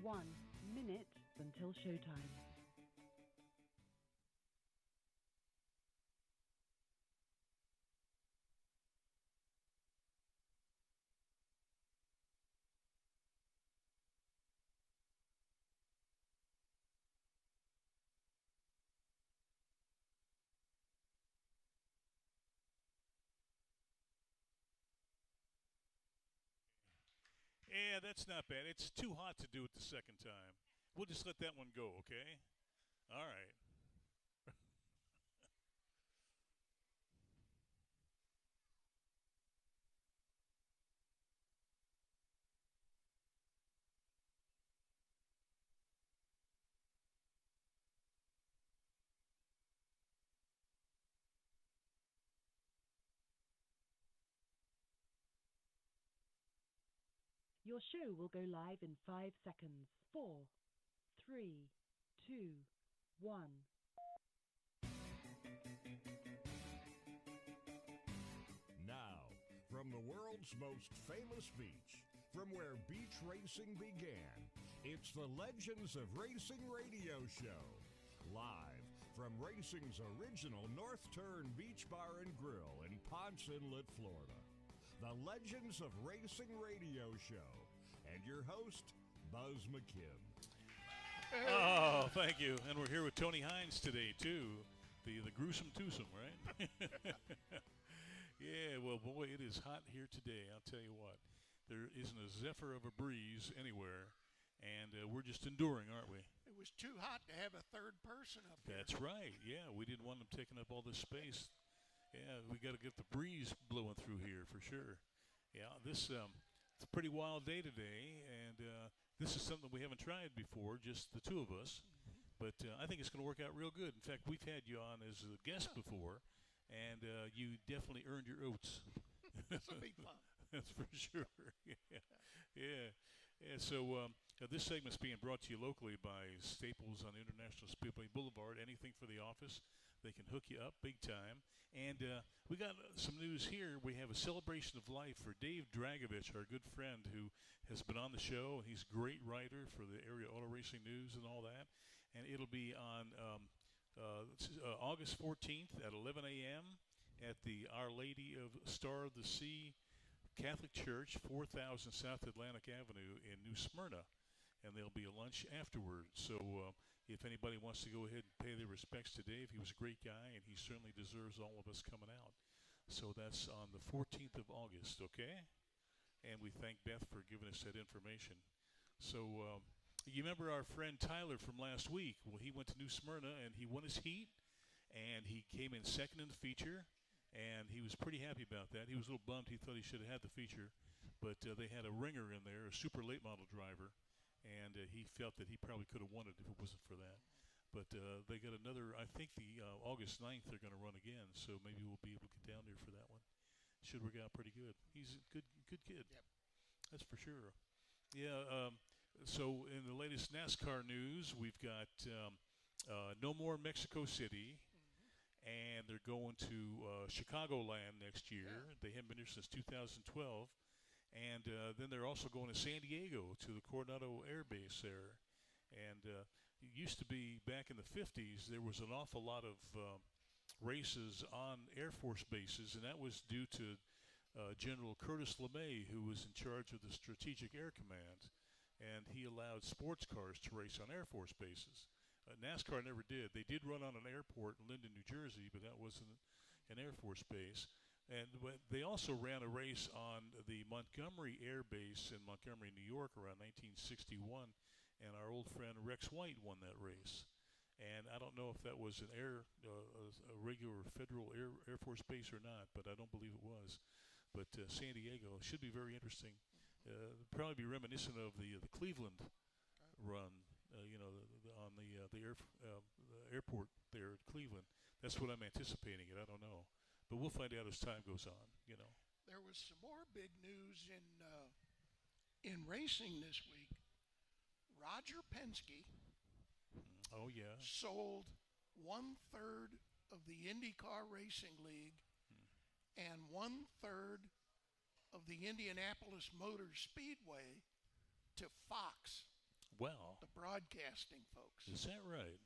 1 minute until showtime. Yeah, that's not bad. It's too hot to do it the second time. We'll just let that one go, okay? All right. Your show will go live in 5 seconds. 4, 3, 2, 1. Now, from the world's most famous beach, from where beach racing began, it's the Legends of Racing radio show. Live from racing's original North Turn Beach Bar and Grill in Ponce Inlet, Florida. The Legends of Racing radio show. And your host, Buzz McKim. Oh, thank you. And we're here with Tony Hynes today, too. The gruesome twosome, right? Yeah, well, boy, it is hot here today. I'll tell you what. There isn't a zephyr of a breeze anywhere, and we're just enduring, aren't we? It was too hot to have a third person up here. That's right. Yeah, we didn't want them taking up all this space. Yeah, we got to get the breeze blowing through here for sure. Yeah, this it's a pretty wild day today, and this is something we haven't tried before, just the two of us. But I think it's going to work out real good. In fact, we've had you on as a guest before, and you definitely earned your oats. This will be fun. That's for sure. Yeah. So this segment's being brought to you locally by Staples on International Speedway Boulevard. Anything for the office, they can hook you up big time. And we got some news here. We have a celebration of life for Dave Dragovich, our good friend who has been on the show. He's a great writer for the Area Auto Racing News and all that. And it'll be on August 14th at 11 a.m. at the Our Lady of Star of the Sea Catholic Church, 4000 South Atlantic Avenue in New Smyrna. And there'll be a lunch afterwards. So if anybody wants to go ahead and pay their respects to Dave, he was a great guy, and he certainly deserves all of us coming out. So that's on the 14th of August, okay? And we thank Beth for giving us that information. So you remember our friend Tyler from last week? Well, he went to New Smyrna, and he won his heat, and he came in second in the feature. And he was pretty happy about that. He was a little bummed. He thought he should have had the feature. But they had a ringer in there, a super late model driver. And he felt that he probably could have won it if it wasn't for that. But they got another, I think the August 9th they're going to run again. So maybe we'll be able to get down there for that one. Should work out pretty good. He's a good kid. Yep. That's for sure. Yeah, so in the latest NASCAR news, we've got no more Mexico City. And they're going to Chicagoland next year. Yeah. They haven't been here since 2012. And then they're also going to San Diego to the Coronado Air Base there. And it used to be back in the 50s, there was an awful lot of races on Air Force bases, and that was due to General Curtis LeMay, who was in charge of the Strategic Air Command. And he allowed sports cars to race on Air Force bases. NASCAR never did. They did run on an airport in Linden, New Jersey, but that wasn't an Air Force base. And they also ran a race on the Montgomery Air Base in Montgomery, New York around 1961, and our old friend Rex White won that race. And I don't know if that was a regular federal Air Force base or not, but I don't believe it was. But San Diego should be very interesting. Probably be reminiscent of the Cleveland run. On the airport there at Cleveland. That's what I'm anticipating it. I don't know. But we'll find out as time goes on, There was some more big news in racing this week. Roger Penske Oh, yeah. sold 1/3 of the IndyCar Racing League and 1/3 of the Indianapolis Motor Speedway to Fox. Wow. the broadcasting folks. Is that right?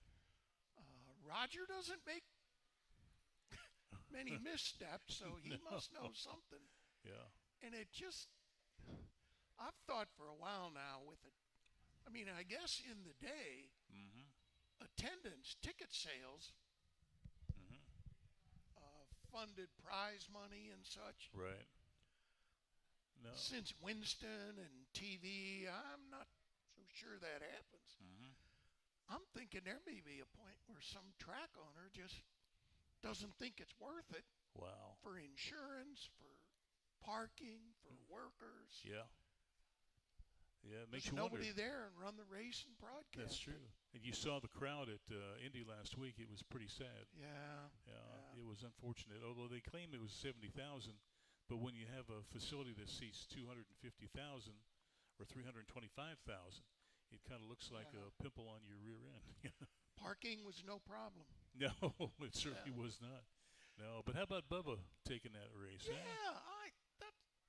Roger doesn't make many missteps, so he must know something. Yeah. And it just, I've thought for a while now with it. I mean, I guess in the day, Mm-hmm. attendance, ticket sales, Mm-hmm. funded prize money and such. Right. No. Since Winston and TV, I'm not so sure that happens. Mm-hmm. I'm thinking there may be a point where some track owner just doesn't think it's worth it Wow. for insurance, for parking, for workers. Yeah. Yeah, it makes There's you wonder. nobody there and run the race and broadcast. That's true. And you saw the crowd at Indy last week. It was pretty sad. Yeah. It was unfortunate. Although they claim it was 70,000, but when you have a facility that seats 250,000 or 325,000, it kind of looks like a pimple on your rear end. Parking was no problem. No, it certainly was not. No, but how about Bubba taking that race? Yeah,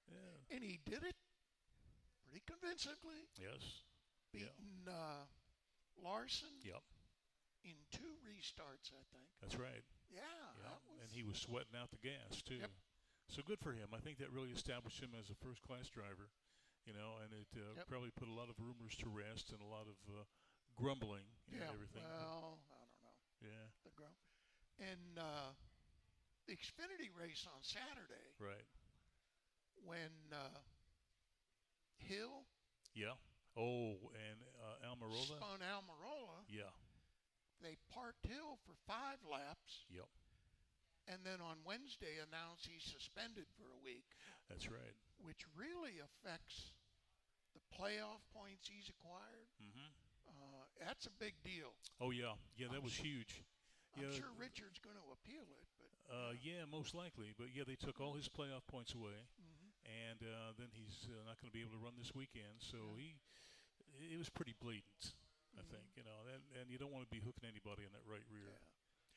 Yeah. and he did it pretty convincingly, Yes. beating Larson Yep. in 2 restarts, I think. That's right. Yeah, Yeah. that was. And he was sweating out the gas too. Yep. So good for him. I think that really established him as a first-class driver. And it probably put a lot of rumors to rest and a lot of grumbling and everything. Well, I don't know. Yeah. The grump. And the Xfinity race on Saturday, Right. when Hill Yeah. Oh, and Almirola. spun Almirola, Yeah. they parked Hill for 5 laps, Yep. and then on Wednesday announced he's suspended for a week, That's right. which really affects the playoff points he's acquired. Mm-hmm. That's a big deal. Oh yeah. Yeah, that I'm was sure- huge. I'm Yeah. sure Richard's going to appeal it, but Yeah, most likely. But yeah, they took all his playoff points away, mhm. and then he's not going to be able to run this weekend. So it was pretty blatant, I think. And you don't want to be hooking anybody in that right rear. Yeah.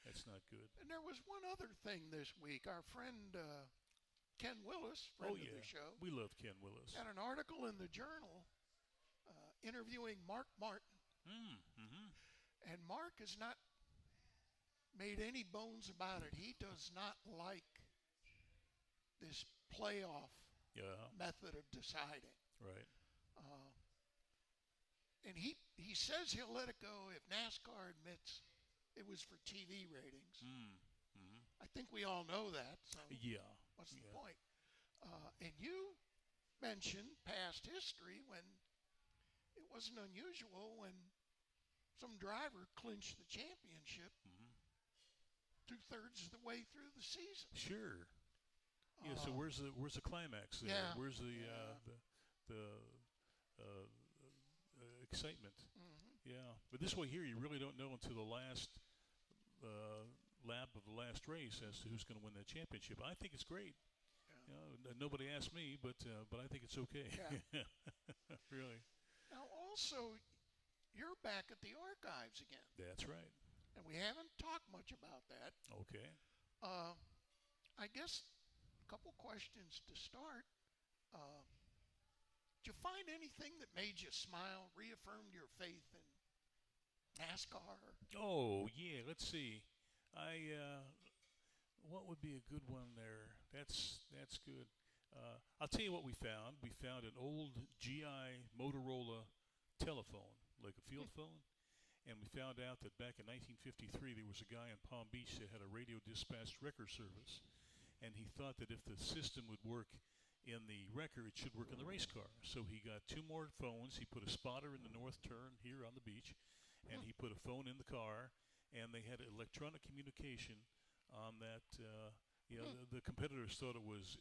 That's not good. And there was one other thing this week. Our friend Ken Willis, friend Oh of yeah, the show, we love Ken Willis. had an article in the Journal interviewing Mark Martin. Mm-hmm. And Mark has not made any bones about it. He does not like this playoff Yeah. method of deciding. Right. And he says he'll let it go if NASCAR admits it was for TV ratings. Mm-hmm. I think we all know that. So Yeah. what's the Yeah. point? And you mentioned past history when it wasn't unusual when some driver clinched the championship Mm-hmm. 2/3 of the way through the season. Sure. Yeah. So where's the climax there? Yeah. Where's the Yeah. excitement? Mm-hmm. Yeah. But this way here, you really don't know until the last lap of the last race as to who's going to win that championship. I think it's great. Yeah. Nobody asked me, but I think it's okay. Yeah. Really. Now, also, you're back at the archives again, That's right. and we haven't talked much about that. Okay. I guess a couple questions to start. Did you find anything that made you smile, reaffirmed your faith in NASCAR? Oh yeah. Let's see. What would be a good one there? That's good. I'll tell you what we found. We found an old GI Motorola telephone, like a field phone, and we found out that back in 1953 there was a guy in Palm Beach that had a radio dispatched wrecker service, and he thought that if the system would work in the wrecker, it should work in the race car. So he got 2 more phones. He put a spotter in the north turn here on the beach, and he put a phone in the car, and they had electronic communication on that. The competitors thought it was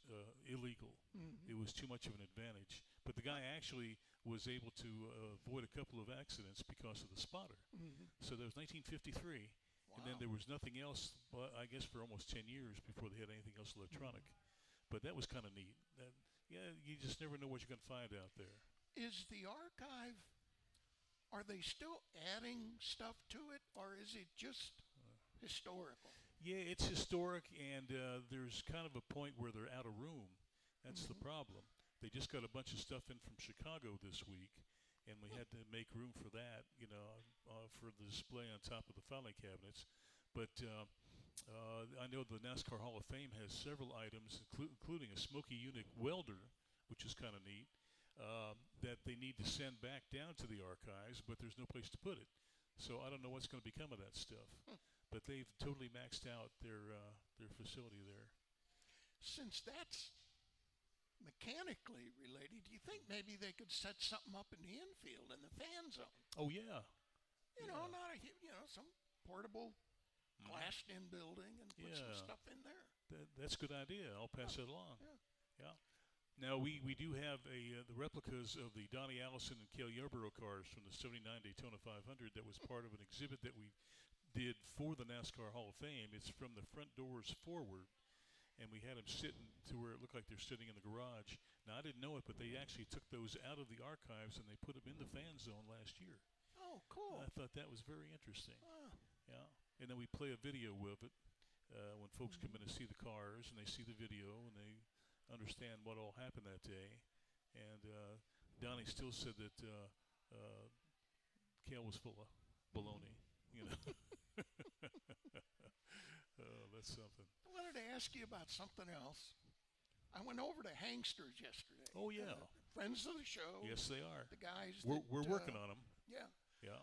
illegal. Mm-hmm. It was too much of an advantage. But the guy actually was able to avoid a couple of accidents because of the spotter. Mm-hmm. So that was 1953. And then there was nothing else, I guess, for almost 10 years before they had anything else electronic. But that was kind of neat. You just never know what you're going to find out there. Is the archive, are they still adding stuff to it, or is it just historical? Yeah, it's historic, and there's kind of a point where they're out of room. That's the problem. They just got a bunch of stuff in from Chicago this week, and we had to make room for for the display on top of the filing cabinets. But I know the NASCAR Hall of Fame has several items, including a smoky unit welder, which is kind of neat, that they need to send back down to the archives, but there's no place to put it. So I don't know what's going to become of that stuff. But they've totally maxed out their facility there. Since that's mechanically related, do you think maybe they could set something up in the infield in the fan zone? Oh, yeah. You know, not a some portable glassed-in building and put some stuff in there. That's a good idea. I'll pass it along. Yeah. Now, we do have the replicas of the Donnie Allison and Cale Yarborough cars from the 79 Daytona 500 that was part of an exhibit that we did for the NASCAR Hall of Fame. It's from the front doors forward, and we had them sitting to where it looked like they're sitting in the garage. Now, I didn't know it, but they actually took those out of the archives and they put them in the fan zone last year. Oh, cool. I thought that was very interesting. Wow. Yeah. And then we play a video of it when folks come in to see the cars, and they see the video, and they understand what all happened that day. And Donnie still said that Cale was full of baloney, you know. Oh, that's something. I wanted to ask you about something else. I went over to Hangsters yesterday. Oh, yeah. Friends of the show. Yes, they are. The guys. We're working on them. Yeah. Yeah.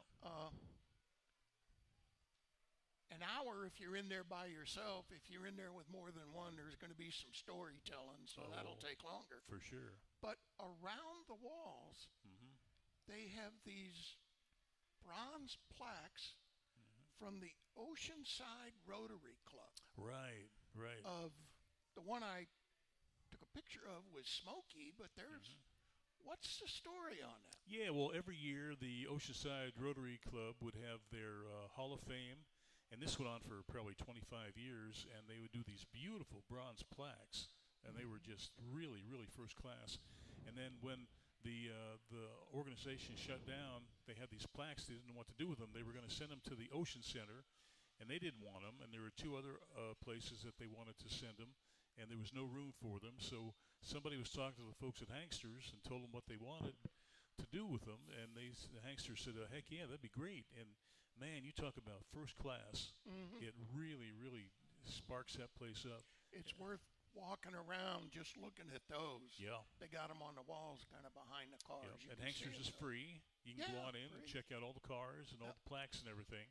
An hour if you're in there by yourself. If you're in there with more than one, there's going to be some storytelling, so that'll take longer. For sure. But around the walls, they have these bronze plaques from the Oceanside Rotary Club. Right. Of the one I took a picture of was Smokey, but there's what's the story on that? Yeah, well, every year the Oceanside Rotary Club would have their Hall of Fame, and this went on for probably 25 years, and they would do these beautiful bronze plaques, and they were just really, really first class. And then when the organization shut down, they had these plaques. They didn't know what to do with them. They were going to send them to the Ocean Center, and they didn't want them. And there were two other places that they wanted to send them, and there was no room for them. So somebody was talking to the folks at Hangsters and told them what they wanted to do with them, and the Hangsters said, heck yeah, that'd be great. And man, you talk about first class. It really, really sparks that place up. It's worth walking around just looking at those. Yeah. They got them on the walls kind of behind the cars. Yeah. And Hangsters is free. You can go on in and check out all the cars and all the plaques and everything.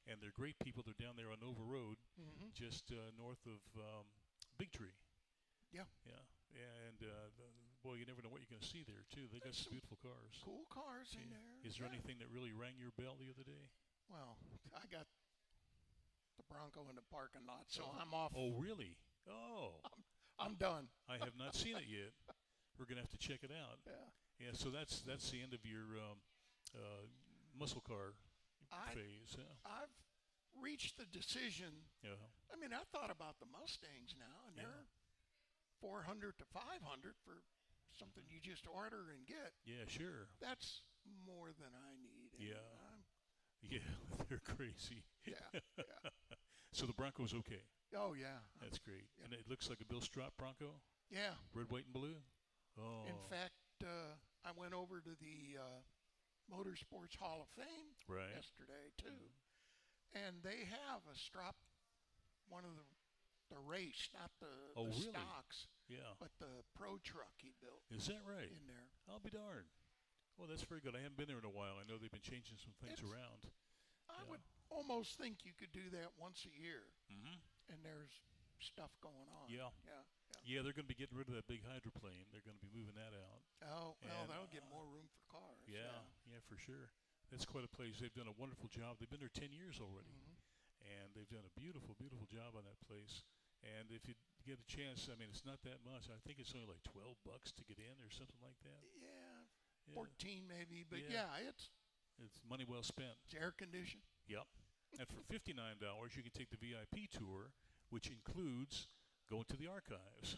And they're great people. They're down there on Nova Road, just north of Big Tree. Yeah. Yeah. And, boy, you never know what you're going to see there, too. They got some beautiful cars. Cool cars in there. Is there anything that really rang your bell the other day? Well, I got the Bronco in the parking lot, so I'm off. Oh, really? Oh. I'm done. I have not seen it yet. We're going to have to check it out. Yeah, so that's the end of your muscle car phase. Yeah. I've reached the decision. Yeah. I mean, I thought about the Mustangs now, and they're 400 to 500 for something you just order and get. Yeah, sure. That's more than I need. Yeah. Yeah, they're crazy. Yeah. So the Bronco's okay. Oh, yeah. That's great. Yeah. And it looks like a Bill Strop Bronco? Yeah. Red, white, and blue? Oh. In fact, I went over to the Motorsports Hall of Fame yesterday, too. And they have a Strop, one of the race, not the really? stocks, but the pro truck he built. Is that right? In there. I'll be darned. Well, that's very good. I haven't been there in a while. I know they've been changing some things around. I would almost think you could do that once a year, and there's stuff going on. Yeah, they're going to be getting rid of that big hydroplane. They're going to be moving that out. Oh, well, that'll get more room for cars. Yeah, for sure. That's quite a place. They've done a wonderful job. They've been there 10 years already, and they've done a beautiful, beautiful job on that place. And if you get a chance, I mean, it's not that much. I think it's only like $12 to get in or something like that. Yeah, 14 maybe, but it's money well spent. It's air conditioned. Yep. And for $59, you can take the VIP tour, which includes going to the archives.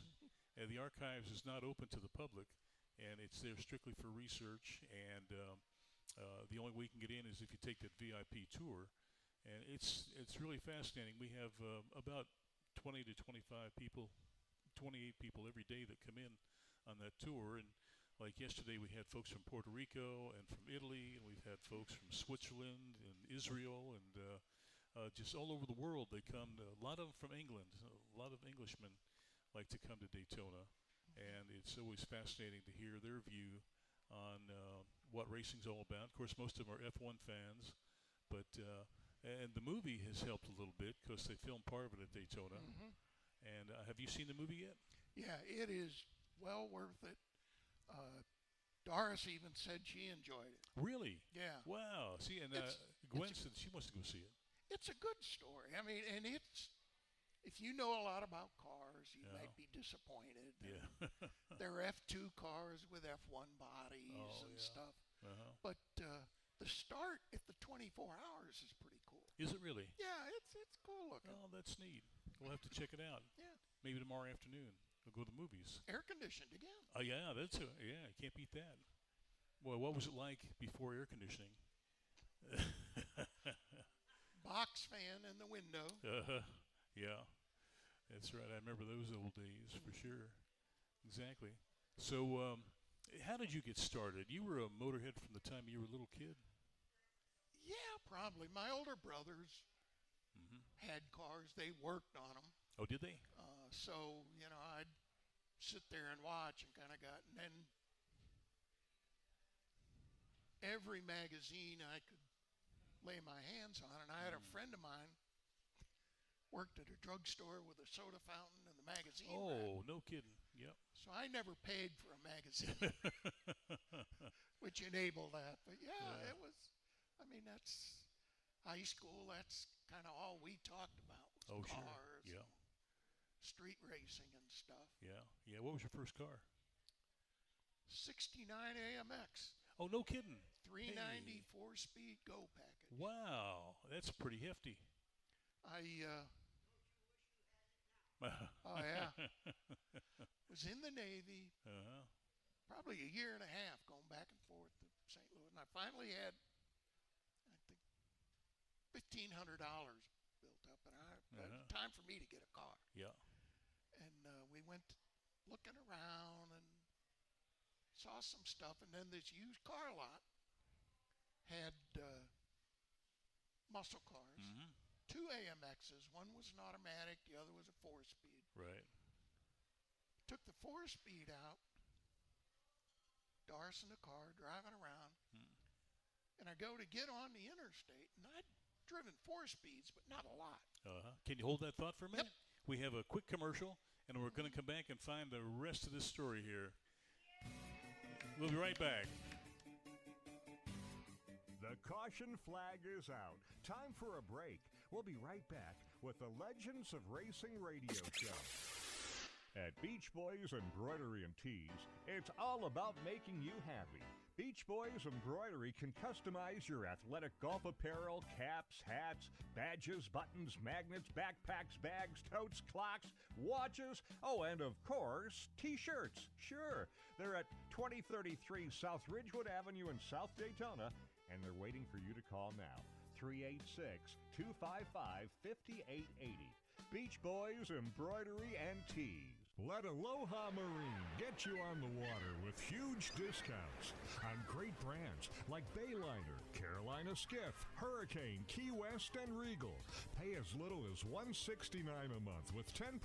And the archives is not open to the public, and it's there strictly for research. And the only way you can get in is if you take that VIP tour. And it's really fascinating. We have about 20 to 25 people, 28 people every day that come in on that tour. And like yesterday, we had folks from Puerto Rico and from Italy, and we've had folks from Switzerland and Israel, and just all over the world. They come. A lot of them from England. A lot of Englishmen like to come to Daytona, and it's always fascinating to hear their view on what racing's all about. Of course, most of them are F1 fans, but and the movie has helped a little bit because they filmed part of it at Daytona. Mm-hmm. And have you seen the movie yet? Yeah, it is well worth it. Doris even said she enjoyed it. Really? Yeah. Wow. See, and Gwen said she wants to go see it. It's a good story. I mean, and it's, if you know a lot about cars, you might be disappointed. Yeah. They're F2 cars with F1 bodies and stuff. Uh-huh. But the start at the 24 hours is pretty cool. Is it really? Yeah, it's cool looking. Oh, that's neat. We'll have to check it out. Yeah. Maybe tomorrow afternoon. We'll go to the movies. Air conditioned again. Oh, yeah, yeah, you can't beat that. Boy, what was it like before air conditioning? Box fan in the window. Yeah, that's right. I remember those old days for sure. Exactly. So, how did you get started? You were a motorhead from the time you were a little kid? Yeah, probably. My older brothers had cars. They worked on them. Oh, did they? So, I'd sit there and watch and kind of and then every magazine I could lay my hands on. And I had a friend of mine worked at a drugstore with a soda fountain and the magazine. Oh, no kidding. Yep. So I never paid for a magazine, which enabled that. But yeah, it was, that's high school. That's kind of all we talked about was cars. Sure. Yeah. Street racing and stuff. Yeah. Yeah. What was your first car? 69 AMX. Oh, no kidding. 390 4-speed go package. Wow, that's pretty hefty. Oh yeah. Was in the Navy. Probably a year and a half going back and forth to St. Louis, and I finally had, I think, $1,500 built up, and it was time for me to get a car. Yeah. And we went looking around and saw some stuff, and then this used car lot had muscle cars, 2 AMXs. One was an automatic, the other was a 4-speed. Right. Took the 4-speed out, Doris in the car, driving around, and I go to get on the interstate, and I'd driven 4 speeds, but not a lot. Can you hold that thought for a minute? Yep. We have a quick commercial, and we're going to come back and find the rest of this story here. We'll be right back. The caution flag is out. Time for a break. We'll be right back with the Legends of Racing radio show. At Beach Boys Embroidery and Tees, it's all about making you happy. Beach Boys Embroidery can customize your athletic golf apparel, caps, hats, badges, buttons, magnets, backpacks, bags, totes, clocks, watches, and of course, T-shirts. Sure, they're at 2033 South Ridgewood Avenue in South Daytona, and they're waiting for you to call now. 386-255-5880. Beach Boys Embroidery and Tees. Let Aloha Marine get you on the water with huge discounts on great brands like Bayliner, Carolina Skiff, Hurricane, Key West, and Regal. Pay as little as $169 a month with 10%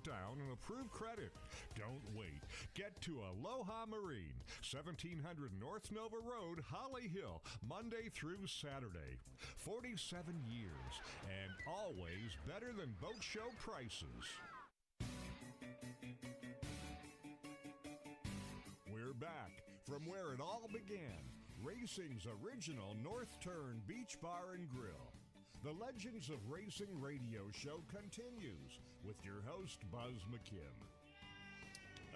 down and approved credit. Don't wait. Get to Aloha Marine, 1700 North Nova Road, Holly Hill, Monday through Saturday. 47 years and always better than boat show prices. We're back from where it all began, racing's original North Turn Beach Bar and Grill. The Legends of Racing radio show continues with your host, Buzz McKim.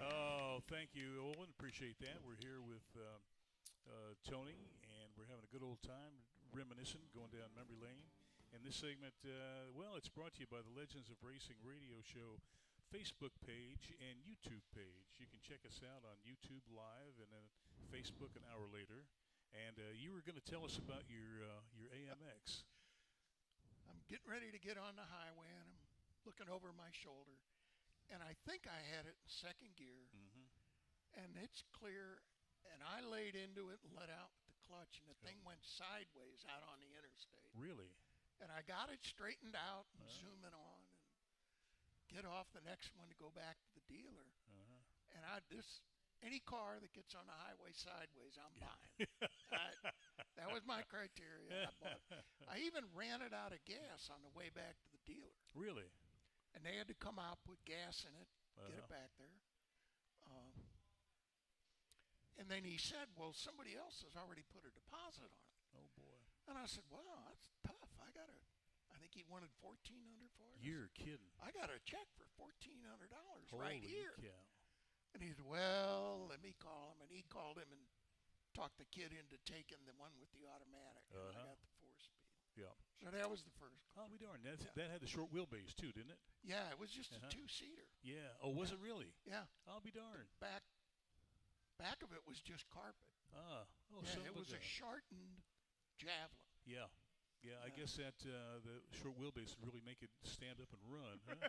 Oh, thank you, Owen. Appreciate that. We're here with Tony, and we're having a good old time reminiscing, going down memory lane. And this segment, it's brought to you by the Legends of Racing radio show Facebook page and YouTube page. You can check us out on YouTube Live and then Facebook an hour later. And you were going to tell us about your AMX. I'm getting ready to get on the highway, and I'm looking over my shoulder, and I think I had it in second gear, and it's clear, and I laid into it and let out the clutch, and the thing went sideways out on the interstate. Really? And I got it straightened out and zooming on and get off the next one to go back to the dealer. And any car that gets on the highway sideways, I'm buying. That was my criteria. I even ran it out of gas on the way back to the dealer. Really? And they had to come out, put gas in it, get it back there. And then he said, well, somebody else has already put a deposit on it. Oh, boy. And I said, wow, that's tough. I think he wanted $1,400 for it. You're kidding. I got a check for $1,400 Holy right here. Cow. And he said, well, let me call him. And he called him and talked the kid into taking the one with the automatic. And I got the 4-speed. Yeah. So that was the first car. I'll be darned. That had the short wheelbase, too, didn't it? Yeah, it was just a 2-seater. Yeah. Oh, was it really? Yeah. I'll be darned. Back of it was just carpet. Oh, yeah, it was a shortened Javelin. Yeah. Yeah, I guess that the short wheelbase would really make it stand up and run, huh?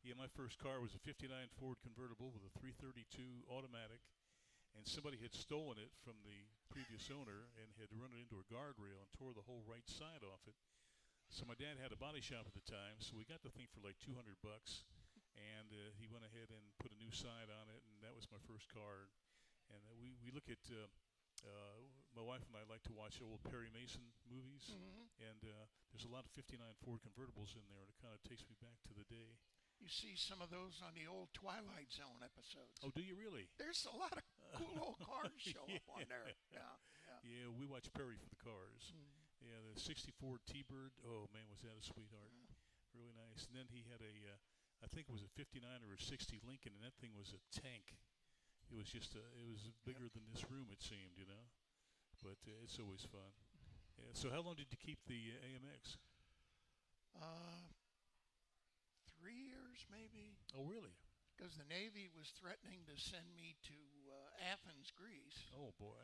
Yeah, my first car was a 59 Ford convertible with a 332 automatic, and somebody had stolen it from the previous owner and had run it into a guardrail and tore the whole right side off it. So my dad had a body shop at the time, so we got the thing for like $200, and he went ahead and put a new side on it, and that was my first car. And we look at my wife and I like to watch old Perry Mason movies, and there's a lot of 59 Ford convertibles in there, and it kind of takes me back to the day. You see some of those on the old Twilight Zone episodes. Oh, do you really? There's a lot of cool old cars show up on there. Yeah, we watch Perry for the cars. Yeah, the 64 T-Bird. Oh, man, was that a sweetheart. Really nice. And then he had I think it was a 59 or a 60 Lincoln, and that thing was a tank. It was it was bigger than this room, it seemed, you know. But it's always fun. Yeah. So how long did you keep the AMX? 3 years, maybe. Oh, really? Because the Navy was threatening to send me to Athens, Greece. Oh, boy.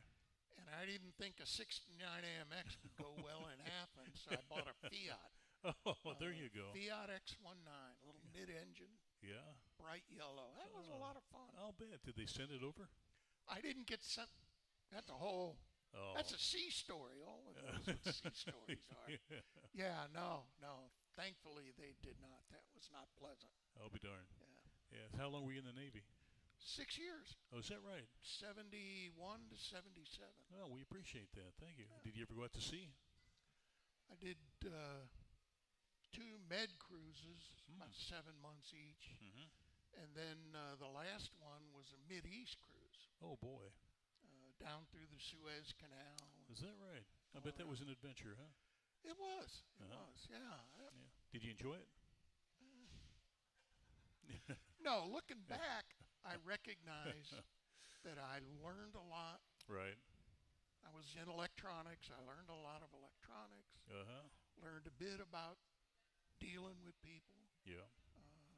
And I didn't think a 69 AMX would go well in Athens, so I bought a Fiat. Oh, there you go. Fiat X19, a little mid-engine. Yeah. Bright yellow. That was a lot of fun. I'll bet. Did they send it over? I didn't get sent. That's a whole. Oh. That's a sea story. All of those sea stories are. Yeah, no. Thankfully, they did not. That was not pleasant. I'll be darned. Yeah. Yeah. How long were you in the Navy? 6 years. Oh, is that right? 71 to 77. Well, we appreciate that. Thank you. Yeah. Did you ever go out to sea? I did 2 med cruises, about 7 months each. And then the last one was a Mid-East cruise. Oh, boy. Down through the Suez Canal. Is that right? I bet that was an adventure, huh? It was. It was, yeah. Did you enjoy it? No, looking back, I recognize that I learned a lot. Right. I was in electronics. I learned a lot of electronics. Learned a bit about dealing with people. Yeah.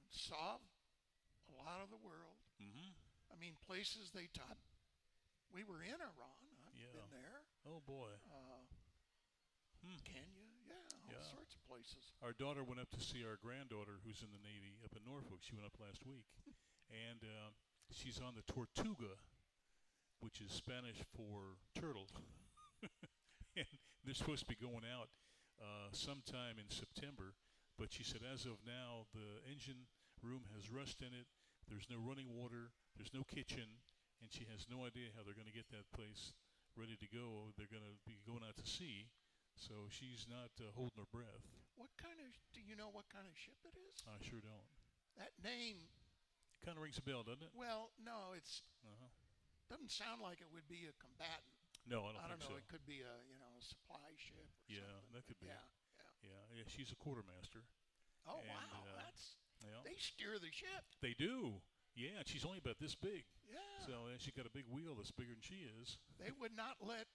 Saw a lot of the world. I mean, places they taught. We were in Iran. I've been there. Oh, boy. Kenya. Yeah, all sorts of places. Our daughter went up to see our granddaughter, who's in the Navy, up in Norfolk. She went up last week. And she's on the Tortuga, which is Spanish for turtle. And they're supposed to be going out sometime in September. But she said, as of now, the engine room has rust in it. There's no running water. There's no kitchen. And she has no idea how they're going to get that place ready to go. They're going to be going out to sea. So she's not holding her breath. Do you know what kind of ship it is? I sure don't. That name kind of rings a bell, doesn't it? Well, no, it's doesn't sound like it would be a combatant. No, I don't think know. so. It could be a supply ship or something. Yeah, that could be. Yeah. She's a quartermaster. Oh, and, wow. They steer the ship. They do. Yeah, and she's only about this big. Yeah. So she's got a big wheel that's bigger than she is. They would not let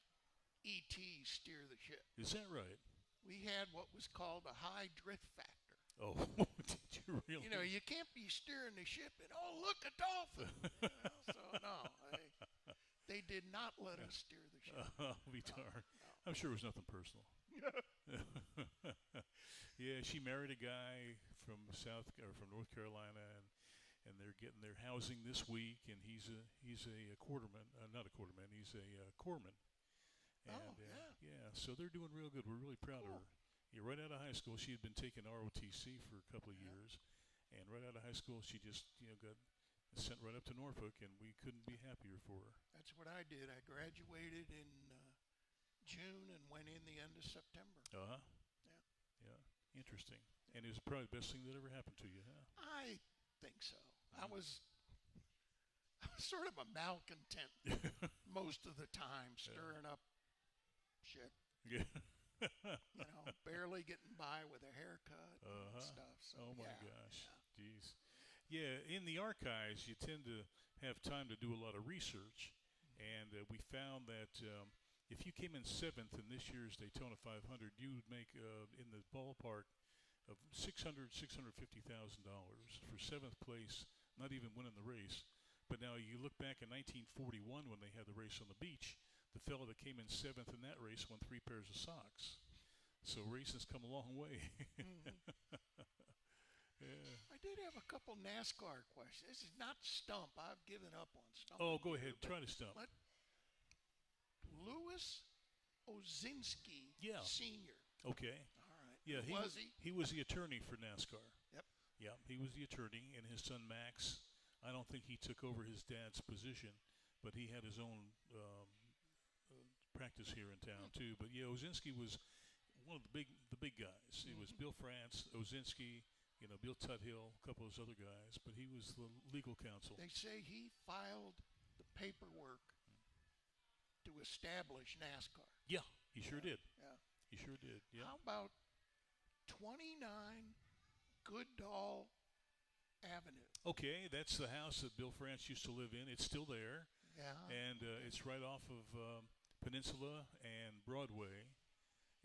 ET steer the ship. Is that right? We had what was called a high drift factor. Oh, did you really? You know, you can't be steering the ship and, oh, look, a dolphin. So, no, they did not let us steer the ship. I'll be darned. No. I'm sure it was nothing personal. Yeah, she married a guy from North Carolina, and they're getting their housing this week. And he's a quarterman, not a quarterman. He's a corpsman. And, yeah. So they're doing real good. We're really proud of her. Yeah, right out of high school, she had been taking ROTC for a couple of years, and right out of high school, she just got sent right up to Norfolk, and we couldn't be happier for her. That's what I did. I graduated in June and went in the end of September. Yeah. Interesting. And it was probably the best thing that ever happened to you, huh? I think so. I was sort of a malcontent most of the time, stirring up shit. Yeah. Barely getting by with a haircut and stuff. So, oh my gosh. Jeez. Yeah, in the archives, you tend to have time to do a lot of research, and we found that if you came in 7th in this year's Daytona 500, you would make in the ballpark of $650,000 for 7th place, not even winning the race. But now you look back in 1941 when they had the race on the beach, the fellow that came in 7th in that race won 3 pairs of socks. So racing's come a long way. Yeah. I did have a couple NASCAR questions. This is not stump. I've given up on stump. Oh, go ahead. Try to stump. Louis Ozinski Sr. Okay. All right. Yeah, was he? He was the attorney for NASCAR. Yep. Yeah, he was the attorney, and his son Max, I don't think he took over his dad's position, but he had his own practice here in town too. But yeah, Ozinski was one of the big guys. It was Bill France, Ozinski, Bill Tuthill, a couple of those other guys, but he was the legal counsel. They say he filed the paperwork to establish NASCAR. Yeah, he sure did. Yeah. He sure did, yeah. How about 29 Goodall Avenue? Okay, that's the house that Bill France used to live in. It's still there. Yeah. And it's right off of Peninsula and Broadway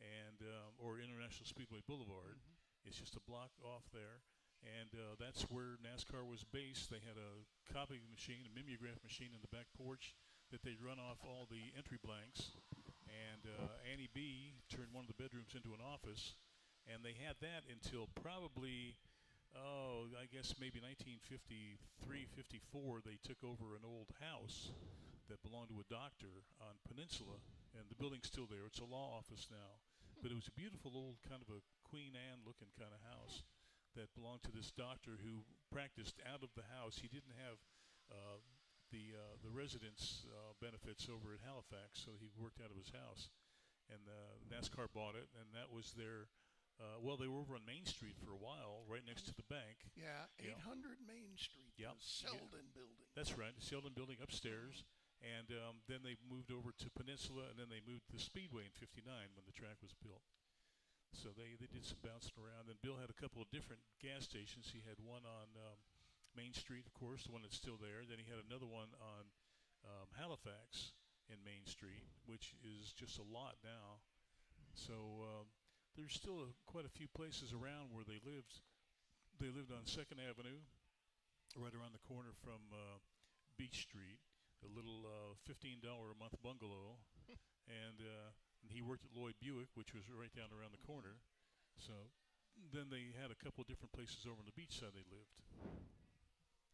and or International Speedway Boulevard. It's just a block off there, and that's where NASCAR was based. They had a copy machine, a mimeograph machine in the back porch that they'd run off all the entry blanks, and Annie B turned one of the bedrooms into an office, and they had that until probably, I guess maybe 1953, 54, they took over an old house that belonged to a doctor on Peninsula, and the building's still there. It's a law office now. But it was a beautiful old kind of a Queen Anne looking kind of house that belonged to this doctor who practiced out of the house. He didn't have the residence benefits over at Halifax, so he worked out of his house. And NASCAR bought it, and that was their they were over on Main Street for a while, right next to the bank. Yeah, 800 Main Street, the Selden building. That's right, the Selden building upstairs. And then they moved over to Peninsula, and then they moved to the Speedway in '59 when the track was built. So they did some bouncing around. And Bill had a couple of different gas stations. He had one on Main Street, of course, the one that's still there. Then he had another one on Halifax in Main Street, which is just a lot now. So there's still quite a few places around where they lived. They lived on 2nd Avenue, right around the corner from Beach Street. A little $15 a month bungalow, and he worked at Lloyd Buick, which was right down around the corner. So then they had a couple of different places over on the beach side they lived.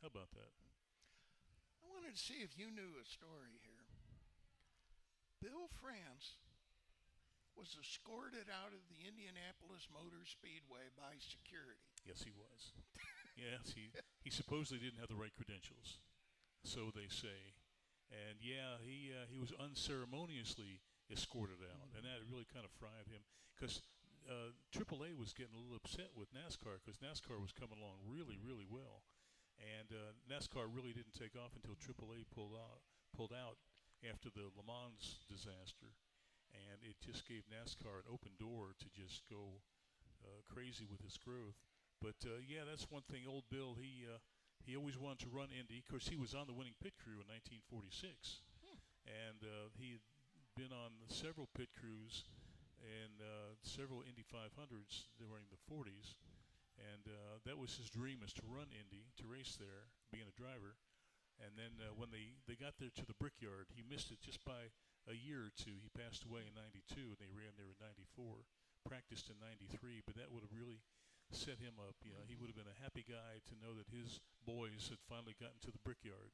How about that? I wanted to see if you knew a story here. Bill France was escorted out of the Indianapolis Motor Speedway by security. Yes, he was. Yes, he supposedly didn't have the right credentials, so they say. And yeah, he was unceremoniously escorted out, and that really kind of fried him because AAA was getting a little upset with NASCAR because NASCAR was coming along really, really well, and NASCAR really didn't take off until AAA pulled out after the Le Mans disaster, and it just gave NASCAR an open door to just go crazy with its growth. But yeah, that's one thing. Old Bill, he always wanted to run Indy. Of course, he was on the winning pit crew in 1946, and he had been on several pit crews and several Indy 500s during the 40s, and that was his dream, is to run Indy, to race there, being a driver. And then when they got there to the Brickyard, he missed it just by a year or two. He passed away in 92, and they ran there in 94, practiced in 93, but that would have really set him up. You know, he would have been a happy guy to know that his boys had finally gotten to the Brickyard.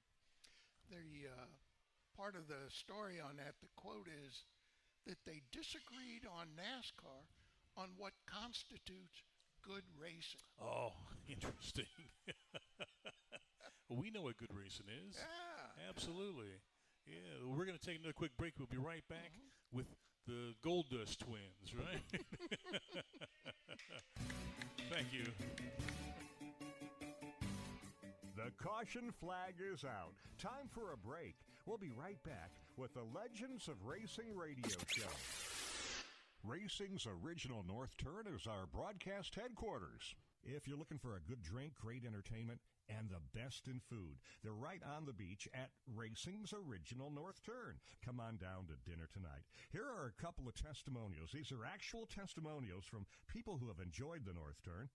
The part of the story on that, the quote is that they disagreed on NASCAR on what constitutes good racing. Oh, interesting. Well, we know what good racing is. Yeah. Absolutely. Yeah, we're going to take another quick break. We'll be right back with the Gold Dust twins, right? Thank you. The caution flag is out. Time for a break. We'll be right back with the Legends of Racing radio show. Racing's original North Turn is our broadcast headquarters. If you're looking for a good drink, great entertainment, and the best in food, they're right on the beach at Racing's Original North Turn. Come on down to dinner tonight. Here are a couple of testimonials. These are actual testimonials from people who have enjoyed the North Turn.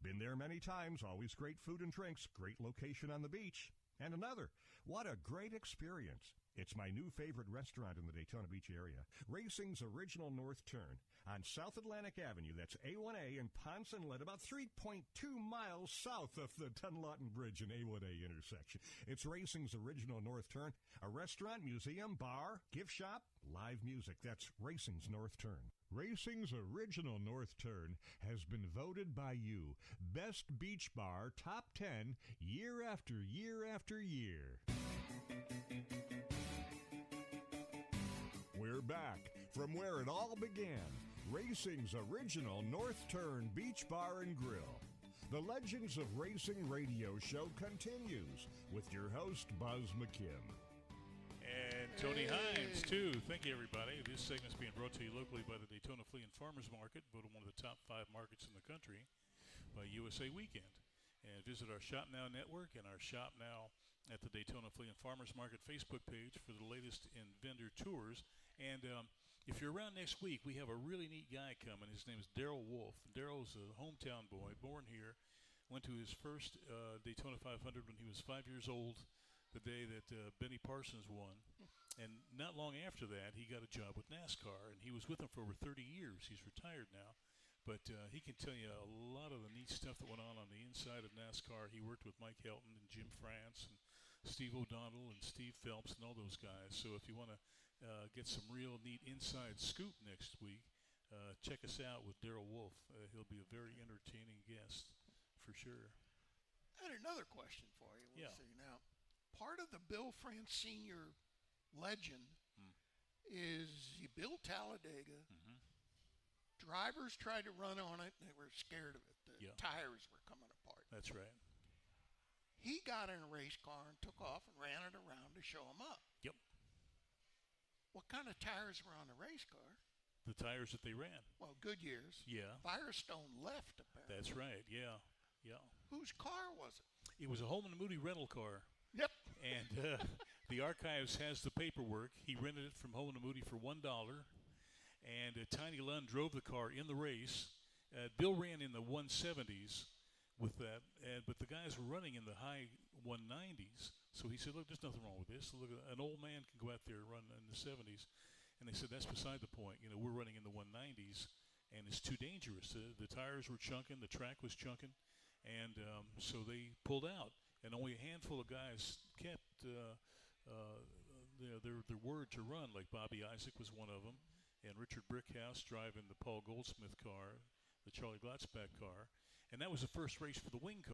Been there many times, always great food and drinks, great location on the beach. And another, what a great experience. It's my new favorite restaurant in the Daytona Beach area, Racing's Original North Turn on South Atlantic Avenue. That's A1A in Ponce Inlet, about 3.2 miles south of the Dunlawton Bridge and A1A intersection. It's Racing's Original North Turn, a restaurant, museum, bar, gift shop, live music. That's Racing's North Turn. Racing's Original North Turn has been voted by you Best Beach Bar Top 10 year after year after year. We're back from where it all began. Racing's Original North Turn Beach Bar and Grill. The Legends of Racing radio show continues with your host, Buzz McKim. And Tony Hynes, too. Thank you, everybody. This segment's being brought to you locally by the Daytona Flea and Farmers Market, voted one of the top 5 markets in the country by USA Weekend. And visit our Shop Now network and our Shop Now at the Daytona Flea and Farmers Market Facebook page for the latest in vendor tours. And if you're around next week, we have a really neat guy coming. His name is Darrell Wolf. Darrell's a hometown boy, born here, went to his first Daytona 500 when he was 5 years old, the day that Benny Parsons won. And not long after that, he got a job with NASCAR, and he was with them for over 30 years. He's retired now. But he can tell you a lot of the neat stuff that went on the inside of NASCAR. He worked with Mike Helton and Jim France and Steve O'Donnell and Steve Phelps and all those guys. So if you want to get some real neat inside scoop next week, check us out with Darrell Wolf. He'll be a very entertaining guest for sure. I had another question for you. We'll see now. Part of the Bill France Sr. legend is he built Talladega. Drivers tried to run on it, and they were scared of it. The tires were coming apart. That's right. He got in a race car and took off and ran it around to show them up. Yep. What kind of tires were on the race car? The tires that they ran. Well, Goodyear's. Yeah. Firestone left, apparently. That's right, yeah. Whose car was it? It was a Holman Moody rental car. Yep. And the archives has the paperwork. He rented it from Holman Moody for $1. And Tiny Lund drove the car in the race. Bill ran in the 170s with that, but the guys were running in the high 190s. So he said, look, there's nothing wrong with this. Look, an old man can go out there and run in the 70s. And they said, that's beside the point. You know, we're running in the 190s, and it's too dangerous. The tires were chunking. The track was chunking. And so they pulled out. And only a handful of guys kept their word to run, like Bobby Isaac was one of them. And Richard Brickhouse driving the Paul Goldsmith car, the Charlie Glotzback car. And that was the first race for the wing car.